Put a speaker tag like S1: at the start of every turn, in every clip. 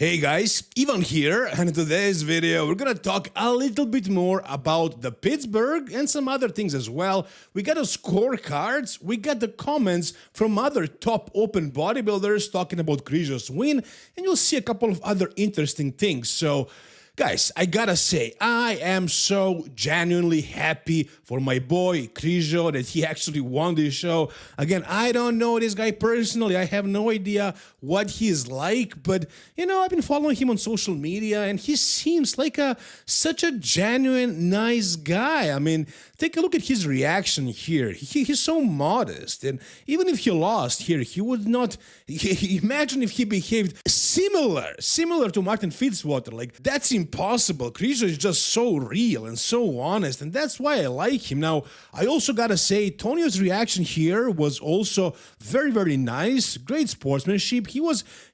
S1: Hey guys, Ivan here, and in today's video we're gonna talk a little bit more about the Pittsburgh and some other things as well. We got the scorecards, we got the comments from other top open bodybuilders talking about Krizo's win, and you'll see a couple of other interesting things. So guys, I gotta say, I am so genuinely happy for my boy Krizo that he actually won this show. Again, I don't know this guy personally. I have no idea what he's like, but you know, I've been following him on social media and he seems like such a genuine, nice guy. I mean, take a look at his reaction here. He's so modest, and even if he lost here, he would not. Imagine if he behaved similar to Martin Fitzwater. Like, that's impossible. Krizo is just so real and so honest, and that's why I like him. Now, I also gotta say, Tonio's reaction here was also very nice. Great sportsmanship.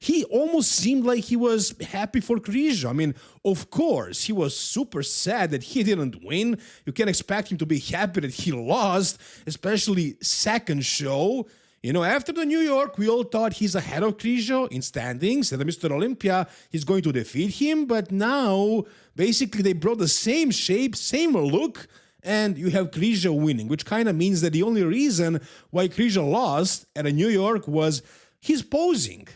S1: He almost seemed like he was happy for Krizo. I mean, of course, he was super sad that he didn't win. You can't expect him to be happy that he lost, especially second show. You know, after the New York, we all thought he's ahead of Krizo in standings, and the Mr. Olympia is going to defeat him, but now, basically, they brought the same shape, same look, and you have Krizo winning, which kind of means that the only reason why Krizo lost at a New York was his posing.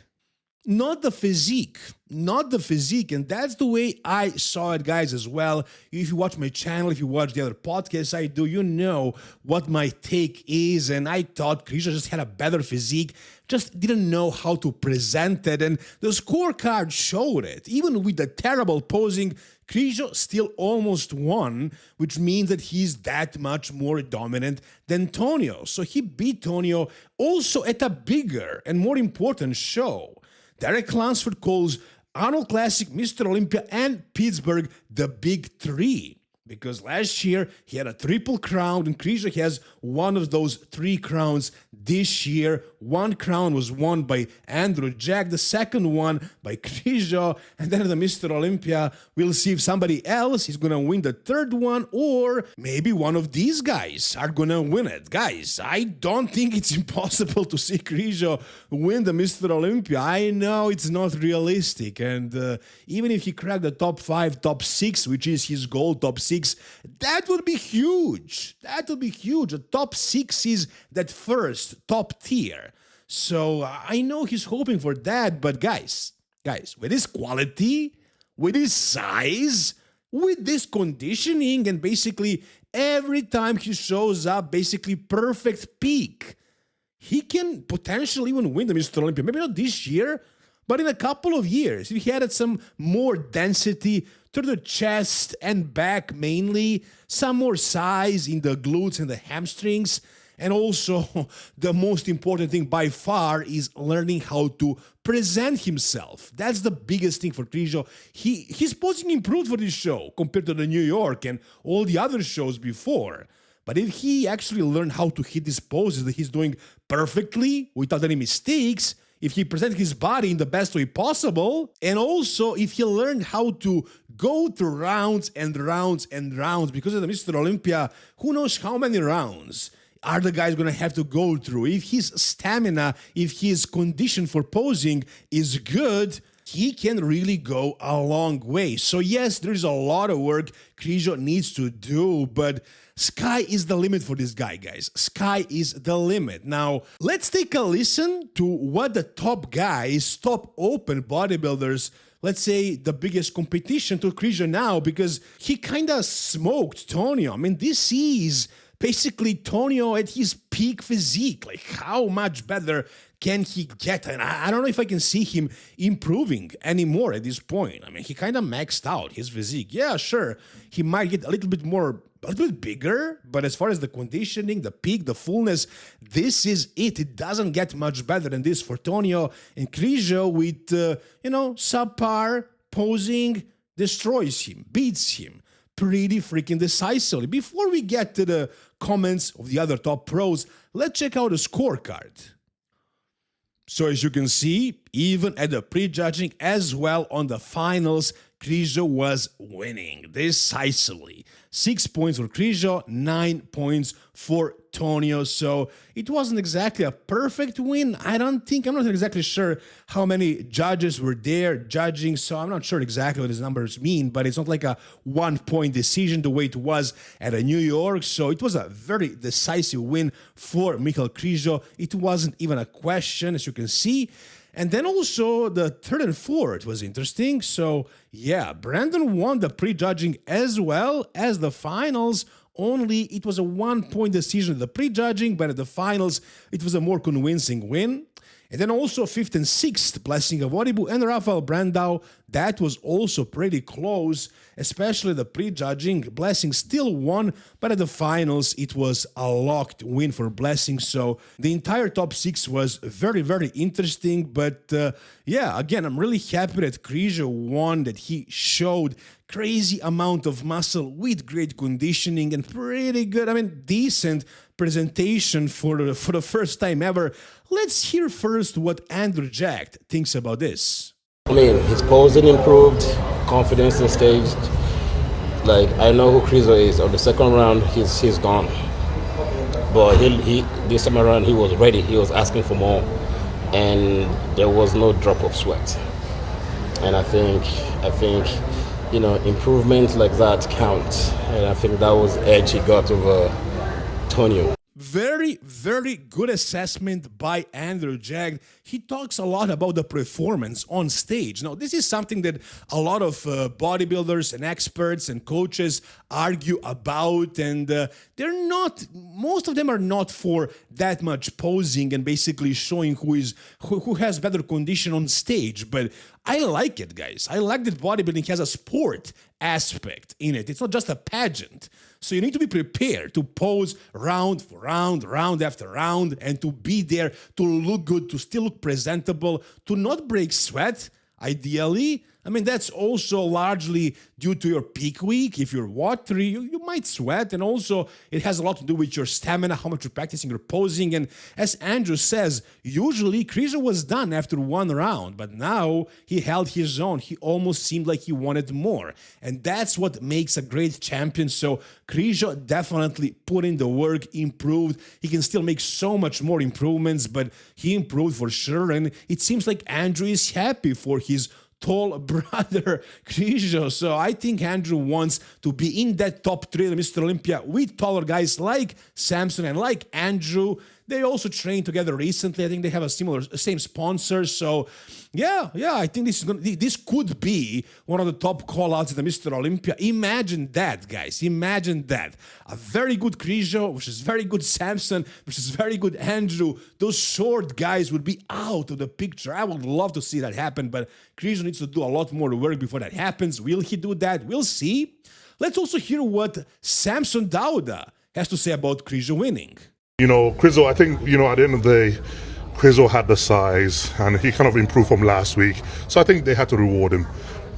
S1: Not the physique, and that's the way I saw it, guys, as well. If you watch my channel, if you watch the other podcasts I do, you know what my take is, and I thought Krizo just had a better physique, just didn't know how to present it, and the scorecard showed it. Even with the terrible posing, Krizo still almost won, which means that he's that much more dominant than Tonio. So he beat Tonio also at a bigger and more important show. Derek Lansford calls Arnold Classic, Mr. Olympia, and Pittsburgh the Big Three. Because last year he had a triple crown, and Krizo has one of those 3 crowns this year. One crown was won by Andrew Jack, the second one by Krizo, and then the Mr. Olympia, we'll see if somebody else is gonna win the third one, or maybe one of these guys are gonna win it. Guys, I don't think it's impossible to see Krizo win the Mr. Olympia. I know it's not realistic, and even if he cracked the top 5, top 6, which is his goal, top 6, that would be huge. That would be huge. The top 6 is that first top tier. So I know he's hoping for that, but guys, with his quality, with his size, with this conditioning, and basically every time he shows up, basically perfect peak, he can potentially even win the Mr. Olympia. Maybe not this year, but in a couple of years, if he added some more density to the chest and back mainly, some more size in the glutes and the hamstrings, and also the most important thing by far is learning how to present himself. That's the biggest thing for Krizo. His posing improved for this show compared to the New York and all the other shows before. But if he actually learned how to hit these poses that he's doing perfectly without any mistakes, if he presented his body in the best way possible, and also if he learned how to go through rounds and rounds and rounds, because of the Mr. Olympia, who knows how many rounds are the guys going to have to go through. If his stamina, if his condition for posing is good, he can really go a long way. So yes, there is a lot of work Krizo needs to do, but sky is the limit for this guy, guys. Sky is the limit. Now, let's take a listen to what the top guys, top open bodybuilders, let's say the biggest competition to Krizo now, because he kind of smoked Tonio. I mean, this is basically Tonio at his peak physique. Like, how much better can he get? And I don't know if I can see him improving anymore at this point. I mean, he kind of maxed out his physique. Yeah, sure, he might get a little bit bigger, but as far as the conditioning, the peak, the fullness, this is it. It doesn't get much better than this for Tonio. And Krizo with, subpar posing destroys him, beats him pretty freaking decisively. Before we get to the comments of the other top pros, let's check out the scorecard. So as you can see, even at the prejudging as well on the finals, Krizo was winning decisively. 6 points for Krizo, 9 points for Tonio. So it wasn't exactly a perfect win. I'm not exactly sure how many judges were there judging, so I'm not sure exactly what these numbers mean, but it's not like a 1-point decision the way it was at New York. So it was a very decisive win for Michal Krizo. It wasn't even a question, as you can see. And then also the third and fourth was interesting. So yeah, Brandon won the prejudging as well as the finals. Only it was a 1-point decision at the prejudging, but at the finals it was a more convincing win. And then also fifth and sixth, Blessing of Oribu and Rafael Brandao. That was also pretty close, especially the prejudging. Blessing still won, but at the finals, it was a locked win for Blessing. So the entire top six was very, very interesting. But yeah, again, I'm really happy that Krizo won, that he showed crazy amount of muscle with great conditioning and pretty good, decent presentation for the first time ever. Let's hear first what Andrew Jack thinks about this.
S2: His posing improved, confidence in stage. Like, I know who Krizo is. On the second round, he's gone. But he this time around, he was ready. He was asking for more, and there was no drop of sweat. And I think improvement like that counts. And I think that was the edge he got over Tonio.
S1: Very, very good assessment by Andrew Jack. He talks a lot about the performance on stage. Now, this is something that a lot of bodybuilders and experts and coaches argue about, and most of them are not for that much posing and basically showing who has better condition on stage. But I like it, guys. I like that bodybuilding has a sport aspect in it. It's not just a pageant. So you need to be prepared to pose round for round, round after round, and to be there, to look good, to still look presentable, to not break sweat, ideally. That's also largely due to your peak week. If you're watery, you might sweat. And also, it has a lot to do with your stamina, how much you're practicing your posing. And as Andrew says, usually Krizo was done after one round. But now he held his own. He almost seemed like he wanted more. And that's what makes a great champion. So Krizo definitely put in the work, improved. He can still make so much more improvements, but he improved for sure. And it seems like Andrew is happy for his tall brother Krizo. So I think Andrew wants to be in that top 3 of Mr. Olympia with taller guys like Samson and like Andrew. They also trained together recently. I think they have a same sponsor. So yeah, I think this could be one of the top call-outs at the Mr. Olympia. Imagine that, guys. Imagine that. A very good Krizo, which is very good Samson, which is very good Andrew. Those short guys would be out of the picture. I would love to see that happen, but Krizo needs to do a lot more work before that happens. Will he do that? We'll see. Let's also hear what Samson Dauda has to say about Krizo winning.
S3: Krizo, I think, at the end of the day, Krizo had the size and he kind of improved from last week. So I think they had to reward him.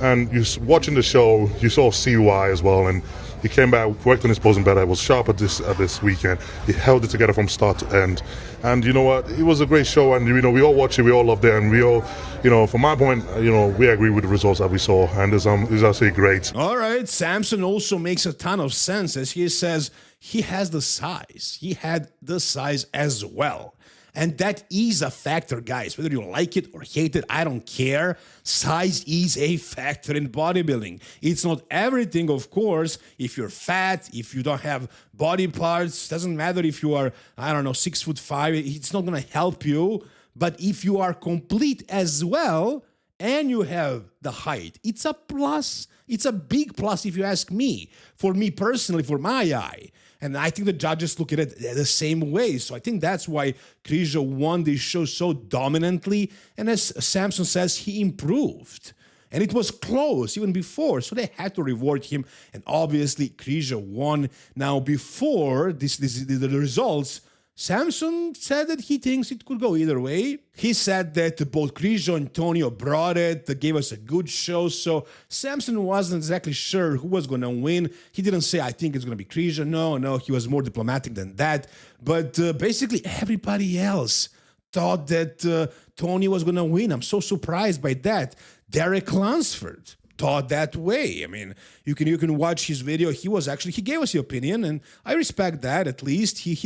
S3: And watching the show, you saw CY as well. And he came back, worked on his posing better, was sharp at this weekend. He held it together from start to end. And you know what? It was a great show. And, we all watched it, we all loved it. And we all, from my point, we agree with the results that we saw. And it was absolutely great.
S1: All right. Samson also makes a ton of sense as he says, he has the size. He had the size as well. And that is a factor, guys. Whether you like it or hate it, I don't care. Size is a factor in bodybuilding. It's not everything, of course. If you're fat, if you don't have body parts, doesn't matter if you are, 6'5", it's not going to help you. But if you are complete as well, and you have the height, it's a plus. It's a big plus if you ask me. For me personally, for my eye. And I think the judges look at it the same way. So I think that's why Krizo won this show so dominantly. And as Samson says, he improved. And it was close even before. So they had to reward him. And obviously, Krizo won. Now, before the results, Samson said that he thinks it could go either way. He said that both Krizo and Tonio brought it, gave us a good show. So Samson wasn't exactly sure who was going to win. He didn't say, I think it's going to be Krizo. No, he was more diplomatic than that. But basically everybody else thought that Tonio was going to win. I'm so surprised by that. Derek Lunsford thought that way. I mean, you can watch his video. He gave us the opinion, and I respect that. At least he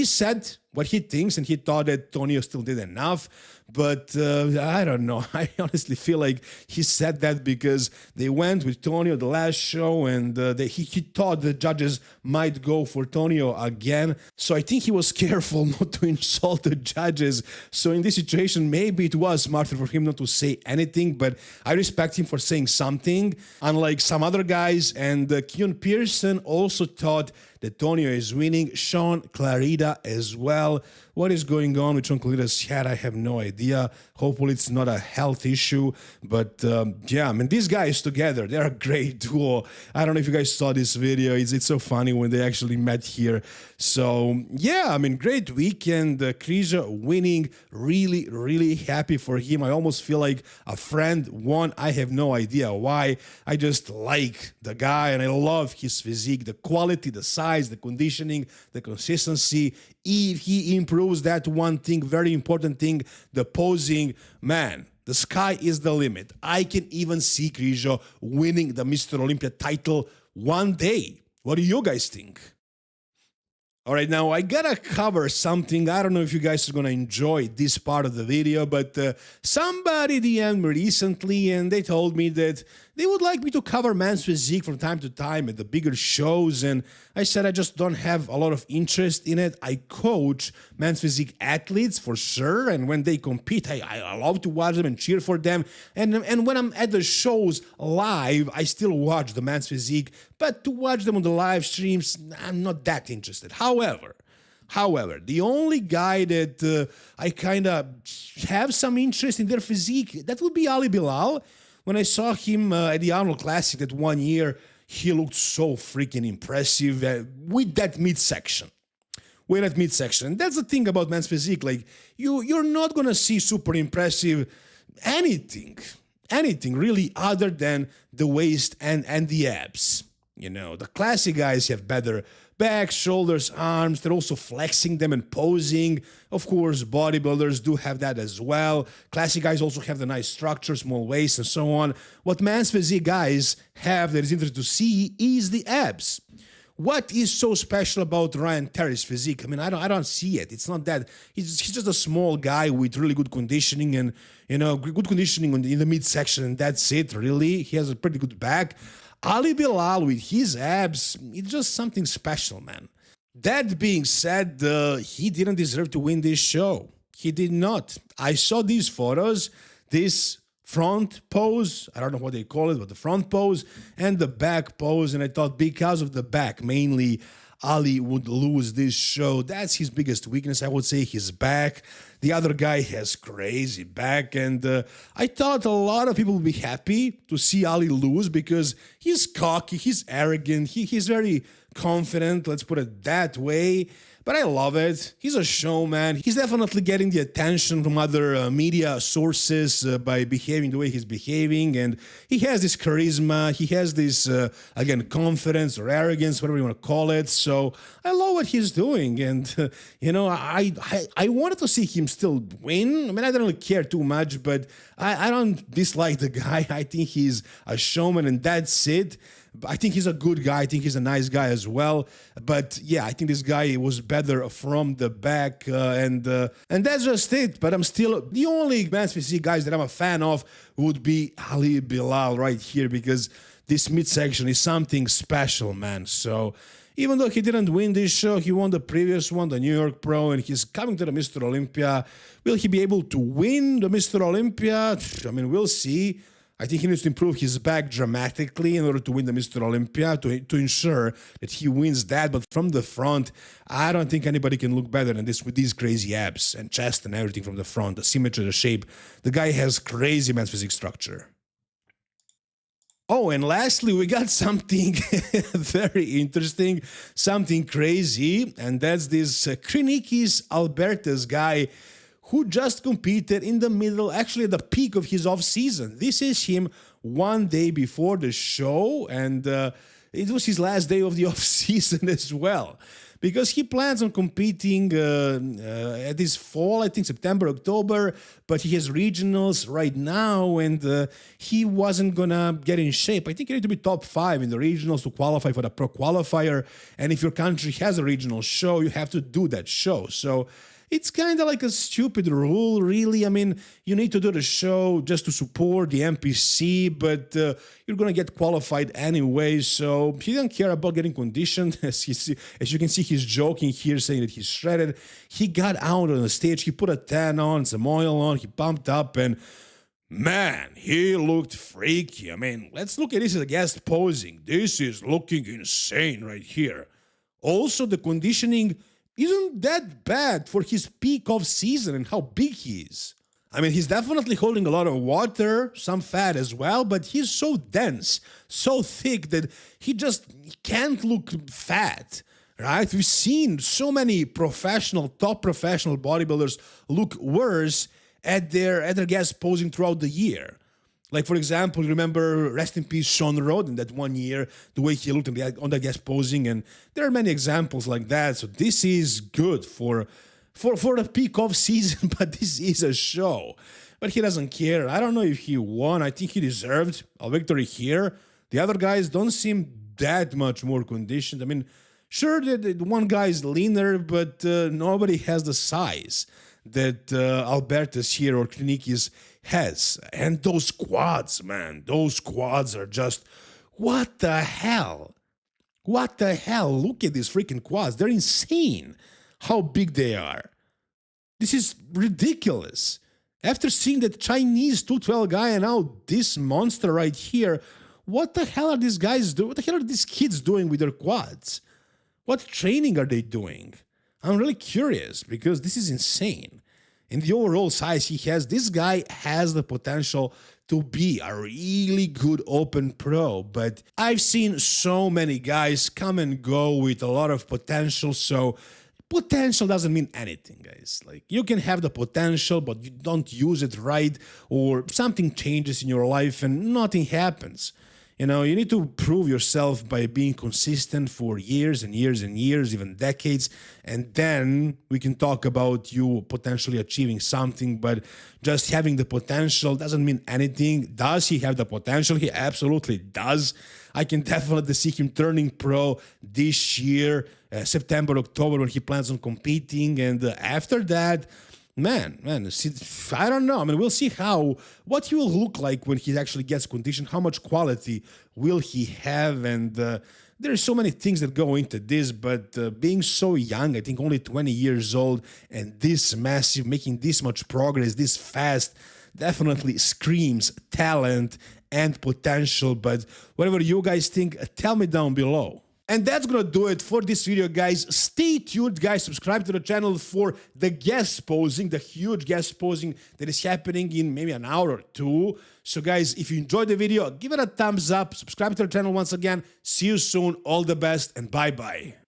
S1: said what he thinks, and he thought that Tonio still did enough. But I don't know. I honestly feel like he said that because they went with Tonio the last show, and he thought the judges might go for Tonio again. So I think he was careful not to insult the judges. So in this situation, maybe it was smarter for him not to say anything, but I respect him for saying something, unlike some other guys. And Keon Pearson also thought that Tonio is winning. Sean Clarida as well. What is going on with Sean Clarida's head? I have no idea. Hopefully it's not a health issue. But yeah, I mean, these guys together, they're a great duo. I don't know if you guys saw this video. It's so funny when they actually met here. So yeah, I mean, great weekend. Krizo winning. Really, really happy for him. I almost feel like a friend won. I have no idea why. I just like the guy, and I love his physique, the quality, the size, the conditioning, the consistency. If he improves that one thing, very important thing, the posing, man, the sky is the limit. I can even see Krizo winning the Mr. Olympia title one day. What do you guys think? All right, now I gotta cover something. I don't know if you guys are gonna enjoy this part of the video, but somebody DM'd me recently and they told me that they would like me to cover men's physique from time to time at the bigger shows, and I said I just don't have a lot of interest in it. I coach men's physique athletes for sure, and when they compete, I love to watch them and cheer for them, and when I'm at the shows live, I still watch the men's physique, but to watch them on the live streams, I'm not that interested. However, the only guy that I kind of have some interest in their physique, that would be Ali Bilal. When I saw him at the Arnold Classic that one year, he looked so freaking impressive with that midsection. And that's the thing about men's physique. Like, you're not going to see super impressive anything really other than the waist and the abs. You know, the classic guys have better back, shoulders, arms. They're also flexing them and posing. Of course, bodybuilders do have that as well. Classic guys also have the nice structure, small waist, and so on. What men's physique guys have that is interesting to see is the abs. What is so special about Ryan Terry's physique? I mean, I don't see it. It's not that. He's just a small guy with really good conditioning and, you know, good conditioning in the midsection, and that's it, really. He has a pretty good back. Ali Bilal with his abs, it's just something special, man. That being said, he didn't deserve to win this show. He did not. I saw these photos, this front pose, I don't know what they call it, but the front pose and the back pose, and I thought because of the back, mainly, Ali would lose this show. That's his biggest weakness, I would say, his back. The other guy has crazy back, and I thought a lot of people would be happy to see Ali lose because he's cocky, he's arrogant, he's very confident, let's put it that way. But I love it. He's a showman. He's definitely getting the attention from other media sources by behaving the way he's behaving. And he has this charisma. He has this, again, confidence or arrogance, whatever you want to call it. So I love what he's doing. And, you know, I wanted to see him still win. I mean, I don't really care too much, but I don't dislike the guy. I think he's a showman, and that's it. I think he's a good guy. I think he's a nice guy as well. But yeah, I think this guy was better from the back, and that's just it. But I'm still the only men's physique guys that I'm a fan of would be Ali Bilal right here, because this midsection is something special, man. So even though he didn't win this show, he won the previous one, the New York Pro, and he's coming to the Mr. Olympia. Will he be able to win the Mr. Olympia? I mean, we'll see. I think he needs to improve his back dramatically in order to win the Mr. Olympia, to ensure that he wins that. But from the front, I don't think anybody can look better than this with these crazy abs and chest and everything from the front, the symmetry, the shape. The guy has crazy men's physique structure. Oh, and lastly, we got something very interesting, something crazy, and that's this Krinickis Albertas guy who just competed in the middle, actually at the peak of his off-season. This is him one day before the show, and it was his last day of the off season as well, because he plans on competing at this fall, I think September, October, but he has regionals right now, and he wasn't gonna get in shape. I think you need to be top 5 in the regionals to qualify for the pro qualifier, and if your country has a regional show, you have to do that show. So it's kind of like a stupid rule, really. I mean, you need to do the show just to support the NPC, but you're going to get qualified anyway, so he doesn't care about getting conditioned. As you can see, he's joking here, saying that he's shredded. He got out on the stage, he put a tan on, some oil on, he pumped up, and man, he looked freaky. I mean, let's look at this as a guest posing. This is looking insane right here. Also, the conditioning isn't that bad for his peak of season and how big he is. I mean, he's definitely holding a lot of water, some fat as well, but he's so dense, so thick that he can't look fat, right? We've seen so many top professional bodybuilders look worse at their guest posing throughout the year. Like, for example, remember, rest in peace, Sean Roden, that one year, the way he looked on the guest posing, and there are many examples like that. So this is good for the peak of season, but this is a show. But he doesn't care. I don't know if he won. I think he deserved a victory here. The other guys don't seem that much more conditioned. I mean, sure, the one guy is leaner, but nobody has the size that Albertas here or Krinickis has. And those quads, man, those quads are just, what the hell? What the hell? Look at these freaking quads. They're insane how big they are. This is ridiculous. After seeing that Chinese 212 guy and now this monster right here, what the hell are these guys doing? What the hell are these kids doing with their quads? What training are they doing? I'm really curious because this is insane. In the overall size he has, this guy has the potential to be a really good open pro, but I've seen so many guys come and go with a lot of potential, so potential doesn't mean anything, guys. Like, you can have the potential, but you don't use it right, or something changes in your life and nothing happens. You know, you need to prove yourself by being consistent for years and years and years, even decades, and then we can talk about you potentially achieving something, but just having the potential doesn't mean anything. Does he have the potential? He absolutely does. I can definitely see him turning pro this year, September, October, when he plans on competing, and after that, Man, see, I don't know. I mean, we'll see what he will look like when he actually gets conditioned, how much quality will he have, and there are so many things that go into this, but being so young, I think only 20 years old, and this massive, making this much progress, this fast, definitely screams talent and potential, but whatever you guys think, tell me down below. And that's gonna do it for this video, guys. Stay tuned, guys. Subscribe to the channel for the guest posing, the huge guest posing that is happening in maybe an hour or two. So, guys, if you enjoyed the video, give it a thumbs up. Subscribe to the channel once again. See you soon. All the best, and bye-bye.